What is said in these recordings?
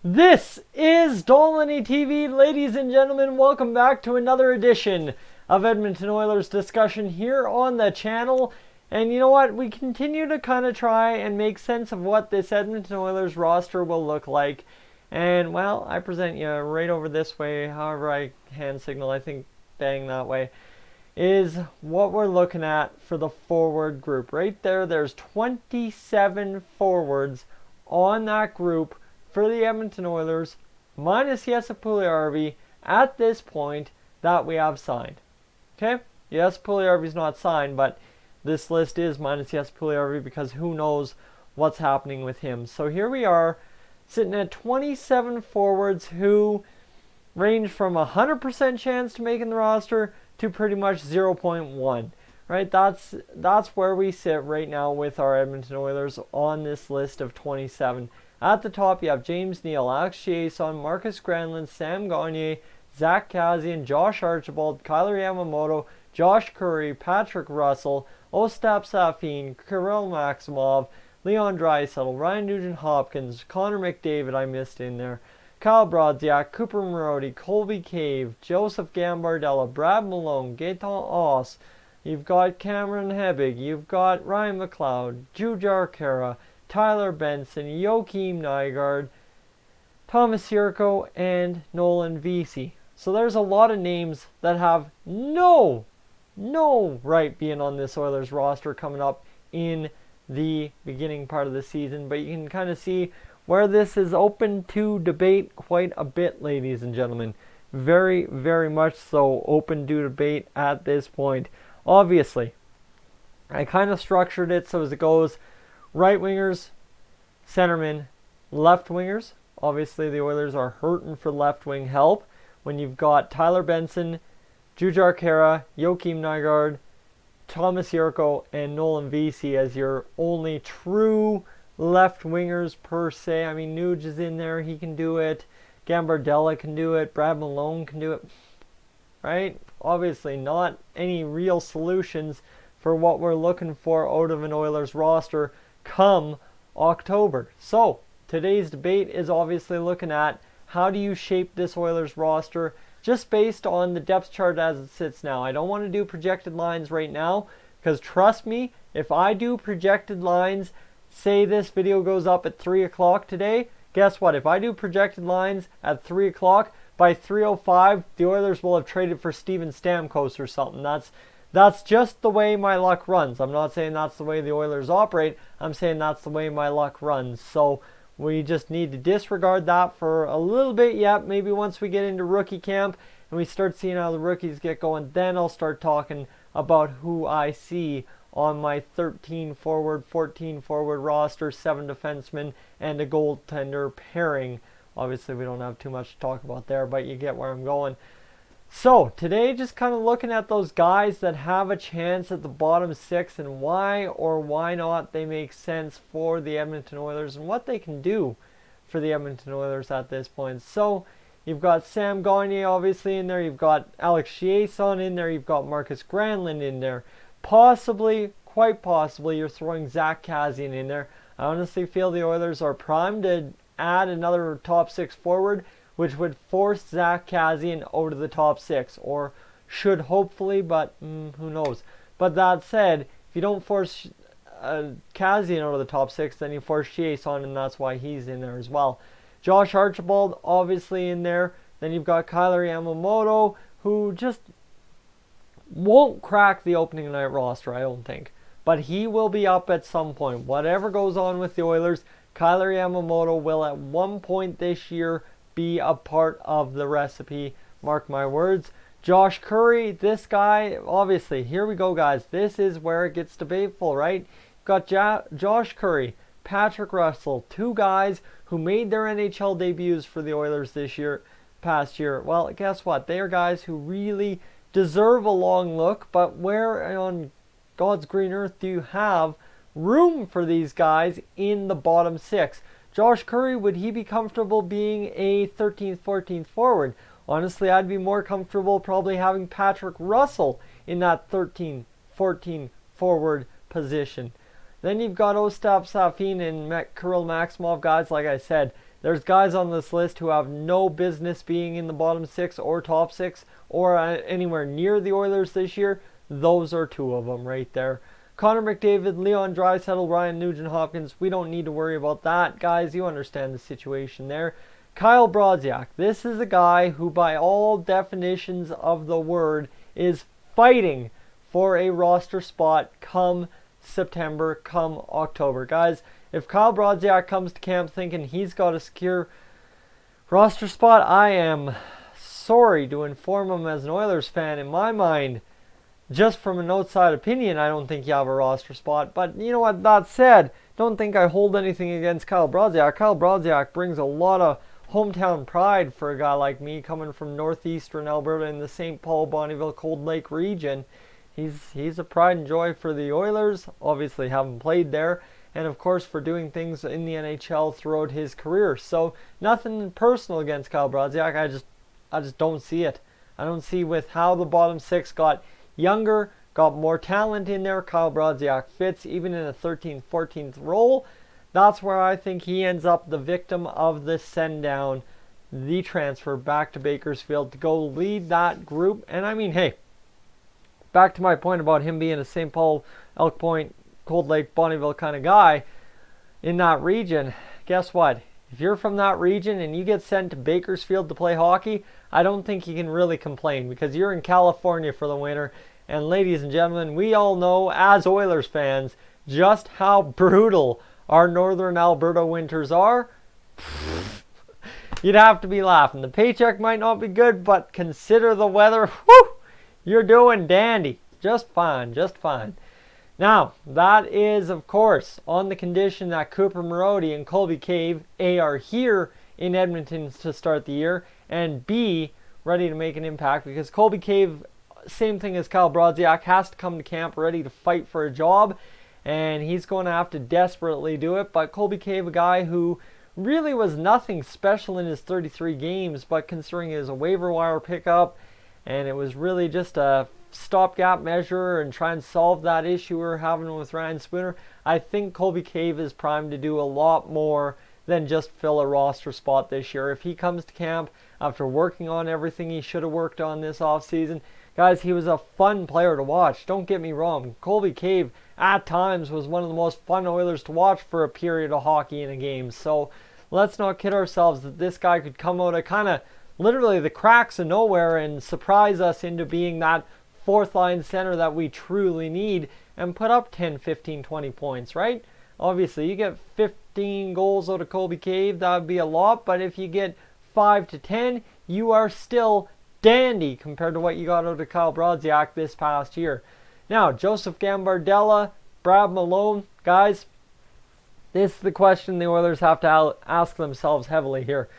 This is Dolany TV, ladies and gentlemen. Welcome back to another edition of Edmonton Oilers discussion here on the channel. And you know what? We continue to kind of try and make sense of what this Edmonton Oilers roster will look like. And, well, I present you right over this way, however I hand signal, I think bang that way, is what we're looking at for the forward group. Right there, there's 27 forwards on that group for the Edmonton Oilers, minus Jesse Puljujärvi at this point that we have signed. Okay? Yes, Puljujärvi's not signed, but this list is minus Jesse Puljujärvi because who knows what's happening with him. So here we are, sitting at 27 forwards who range from 100% chance to making the roster to pretty much 0.1. Right? That's where we sit right now with our Edmonton Oilers on this list of 27. At the top, you have James Neal, Alex Chiasson, Marcus Granlund, Sam Gagner, Zach Kassian, Josh Archibald, Kyler Yamamoto, Josh Curry, Patrick Russell, Ostap Safin, Kirill Maximov, Leon Draisaitl, Ryan Nugent-Hopkins, Connor McDavid I missed in there, Kyle Brodziak, Cooper Marody, Colby Cave, Joseph Gambardella, Brad Malone, Gaetan Oss. You've got Cameron Hebig, you've got Ryan McLeod, Jujhar Khaira, Tyler Benson, Joakim Nygard, Thomas Jurko, and Nolan Vesey. So there's a lot of names that have no right being on this Oilers roster coming up in the beginning part of the season. But you can kind of see where this is open to debate quite a bit, ladies and gentlemen. Very, very much so open to debate at this point. Obviously, I kind of structured it so as it goes right wingers, centermen, left wingers. Obviously, the Oilers are hurting for left wing help when you've got Tyler Benson, Jujhar Khaira, Joakim Nygard, Thomas Jurko, and Nolan Vesey as your only true left wingers per se. I mean, Nuge is in there. He can do it. Gambardella can do it. Brad Malone can do it. Right? Obviously, not any real solutions for what we're looking for out of an Oilers roster come October. So today's debate is obviously looking at how do you shape this Oilers roster just based on the depth chart as it sits now. I don't want to do projected lines right now because trust me, if I do projected lines, say this video goes up at 3 o'clock today, guess what? If I do projected lines at 3 o'clock, by 3:05 the Oilers will have traded for Steven Stamkos or something. That's just the way my luck runs. I'm not saying that's the way the Oilers operate. I'm saying that's the way my luck runs. So we just need to disregard that for a little bit yet. Maybe once we get into rookie camp and we start seeing how the rookies get going, then I'll start talking about who I see on my 13 forward, 14 forward roster, 7 defensemen, and a goaltender pairing. Obviously, we don't have too much to talk about there, but you get where I'm going. So, today just kind of looking at those guys that have a chance at the bottom 6 and why or why not they make sense for the Edmonton Oilers and what they can do for the Edmonton Oilers at this point. So, you've got Sam Gagner obviously in there, you've got Alex Chiasson in there, you've got Marcus Granlund in there. Possibly, quite possibly, you're throwing Zach Kassian in there. I honestly feel the Oilers are primed to add another top 6 forward, which would force Zach Kassian out of the top 6, or should hopefully, but who knows. But that said, if you don't force Kassian out of the top 6, then you force Chiasson, and that's why he's in there as well. Josh Archibald, obviously in there. Then you've got Kyler Yamamoto, who just won't crack the opening night roster, I don't think. But he will be up at some point. Whatever goes on with the Oilers, Kyler Yamamoto will at one point this year be a part of the recipe, mark my words. Josh Curry, this guy, obviously, here we go guys, this is where it gets debateful, right? You've got Josh Curry, Patrick Russell, 2 guys who made their NHL debuts for the Oilers this year, past year. Well, guess what? They are guys who really deserve a long look, but where on God's green earth do you have room for these guys in the bottom 6? Josh Curry, would he be comfortable being a 13th, 14th forward? Honestly, I'd be more comfortable probably having Patrick Russell in that 13, 14 forward position. Then you've got Ostap Safin and Kirill Maximov, guys, like I said. There's guys on this list who have no business being in the bottom 6 or top 6 or anywhere near the Oilers this year. Those are 2 of them right there. Connor McDavid, Leon Draisaitl, Ryan Nugent-Hopkins, we don't need to worry about that. Guys, you understand the situation there. Kyle Brodziak, this is a guy who by all definitions of the word is fighting for a roster spot come September, come October. Guys, if Kyle Brodziak comes to camp thinking he's got a secure roster spot, I am sorry to inform him as an Oilers fan. In my mind, just from an outside opinion, I don't think you have a roster spot. But you know what, that said, don't think I hold anything against Kyle Brodziak. Kyle Brodziak brings a lot of hometown pride for a guy like me coming from northeastern Alberta in the St. Paul, Bonnyville, Cold Lake region. He's a pride and joy for the Oilers, obviously having played there, and of course for doing things in the NHL throughout his career. So nothing personal against Kyle Brodziak. I just don't see it. I don't see with how the bottom 6 got younger, got more talent in there. Kyle Brodziak fits even in a 13th, 14th role. That's where I think he ends up the victim of the send down, the transfer back to Bakersfield to go lead that group. And I mean, hey, back to my point about him being a St. Paul, Elk Point, Cold Lake, Bonnyville kind of guy in that region. Guess what? If you're from that region and you get sent to Bakersfield to play hockey, I don't think you can really complain because you're in California for the winter. And ladies and gentlemen, we all know as Oilers fans just how brutal our northern Alberta winters are. You'd have to be laughing. The paycheck might not be good, but consider the weather. Whew, you're doing dandy. Just fine, just fine. Now, that is, of course, on the condition that Cooper Marody and Colby Cave, A, are here in Edmonton to start the year, and B, ready to make an impact, because Colby Cave, same thing as Kyle Brodziak, has to come to camp ready to fight for a job, and he's going to have to desperately do it. But Colby Cave, a guy who really was nothing special in his 33 games, but considering it was a waiver wire pickup, and it was really just a stopgap measure and try and solve that issue we're having with Ryan Spooner, I think Colby Cave is primed to do a lot more than just fill a roster spot this year. If he comes to camp after working on everything he should have worked on this offseason, guys, he was a fun player to watch. Don't get me wrong. Colby Cave at times was one of the most fun Oilers to watch for a period of hockey in a game. So let's not kid ourselves that this guy could come out of kind of literally the cracks of nowhere and surprise us into being that fourth line center that we truly need and put up 10, 15, 20 points, right? Obviously, you get 15 goals out of Colby Cave, that would be a lot, but if you get 5 to 10, you are still dandy compared to what you got out of Kyle Brodziak this past year. Now, Joseph Gambardella, Brad Malone, guys, this is the question the Oilers have to ask themselves heavily here.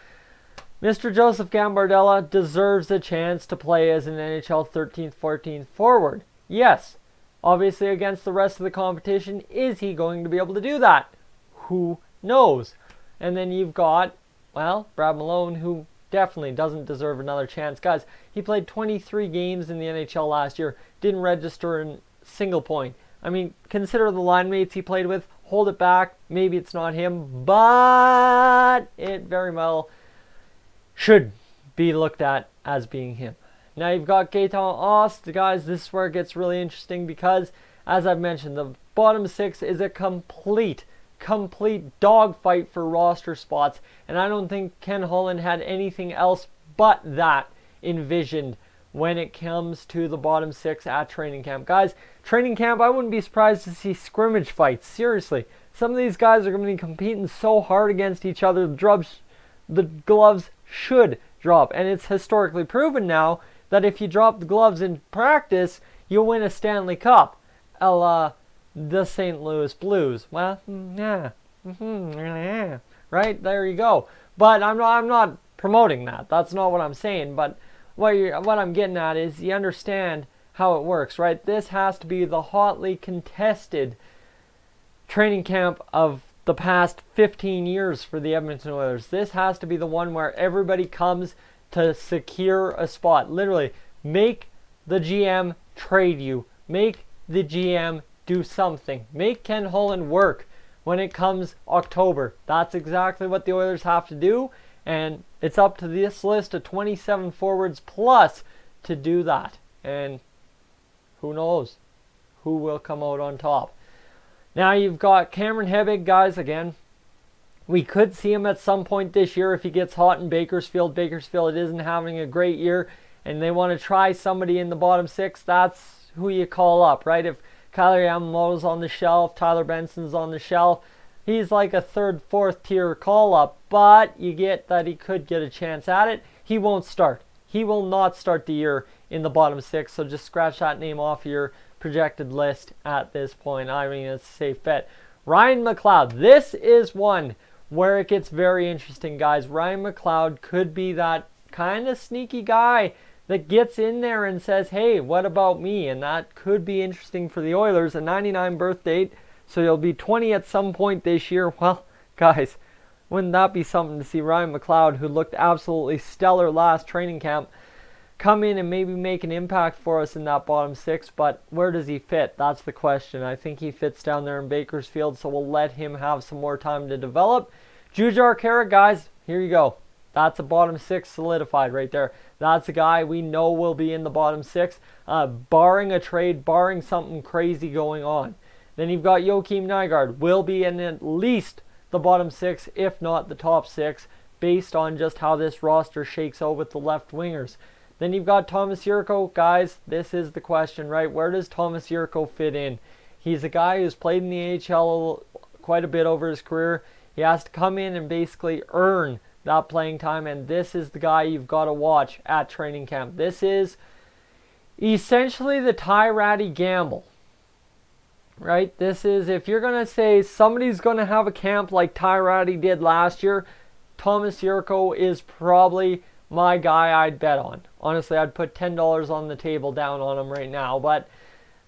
Mr. Joseph Gambardella deserves a chance to play as an NHL 13th, 14th forward. Yes. Obviously, against the rest of the competition, is he going to be able to do that? Who knows? And then you've got, well, Brad Malone, who definitely doesn't deserve another chance. Guys, he played 23 games in the NHL last year, didn't register a single point. I mean, consider the line mates he played with, hold it back, maybe it's not him, but it very well should be looked at as being him. Now you've got Gaetan Ost. Guys, this is where it gets really interesting because, as I've mentioned, the bottom 6 is a complete dogfight for roster spots, and I don't think Ken Holland had anything else but that envisioned when it comes to the bottom 6 at training camp. Guys, training camp, I wouldn't be surprised to see scrimmage fights. Seriously, some of these guys are going to be competing so hard against each other, the gloves should drop, and it's historically proven now that if you drop the gloves in practice, you'll win a Stanley Cup. The St. Louis Blues. Well, yeah. Right? There you go. But I'm not promoting that. That's not what I'm saying. But what I'm getting at is you understand how it works, right? This has to be the hotly contested training camp of the past 15 years for the Edmonton Oilers. This has to be the one where everybody comes to secure a spot. Literally, make the GM trade you. Make the GM do something. Make Ken Holland work when it comes October. That's exactly what the Oilers have to do, and it's up to this list of 27 forwards plus to do that. And who knows who will come out on top. Now you've got Cameron Hebig, guys, again. We could see him at some point this year if he gets hot in Bakersfield. Bakersfield isn't having a great year, and they want to try somebody in the bottom six. That's who you call up, right? If Kyler Yamamoto's on the shelf, Tyler Benson's on the shelf, he's like a third, fourth tier call up, but you get that he could get a chance at it. He won't start. He will not start the year in the bottom six, so just scratch that name off your projected list at this point. I mean, it's a safe bet. Ryan McLeod. This is one where it gets very interesting, guys. Ryan McLeod could be that kind of sneaky guy that gets in there and says, hey, what about me? And that could be interesting for the Oilers. A 99 birth date, so he'll be 20 at some point this year. Well, guys, wouldn't that be something to see Ryan McLeod, who looked absolutely stellar last training camp, come in and maybe make an impact for us in that bottom six? But where does he fit? That's the question. I think he fits down there in Bakersfield, so we'll let him have some more time to develop. Jujhar Khaira, guys, here you go. That's a bottom six solidified right there. That's a guy we know will be in the bottom six, barring a trade, barring something crazy going on. Then you've got Joakim Nygard, will be in at least the bottom six, if not the top six, based on just how this roster shakes out with the left wingers. Then you've got Thomas Jurko. Guys, this is the question, right? Where does Thomas Jurko fit in? He's a guy who's played in the AHL quite a bit over his career. He has to come in and basically earn that playing time, and this is the guy you've got to watch at training camp. This is essentially the Ty Ratty gamble, right? This is, if you're going to say somebody's going to have a camp like Ty Ratty did last year, Thomas Jurko is probably my guy I'd bet on. Honestly, I'd put $10 on the table down on him right now, but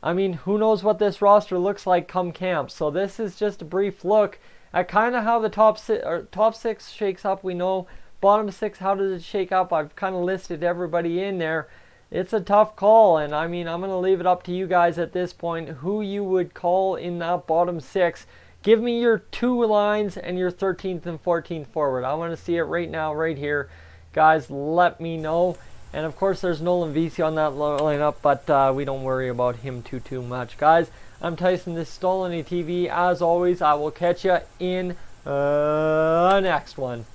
I mean, who knows what this roster looks like come camp. So this is just a brief look at kind of how the top six shakes up. We know bottom six, how does it shake up? I've kind of listed everybody in there. It's a tough call, and I mean, I'm going to leave it up to you guys at this point who you would call in that bottom six. Give me your two lines and your 13th and 14th forward. I want to see it right now, right here. Guys, let me know. And of course, there's Nolan Vesey on that lineup, but we don't worry about him too much. Guys, I'm Tyson, this is Stolen TV. As always, I will catch you in the next one.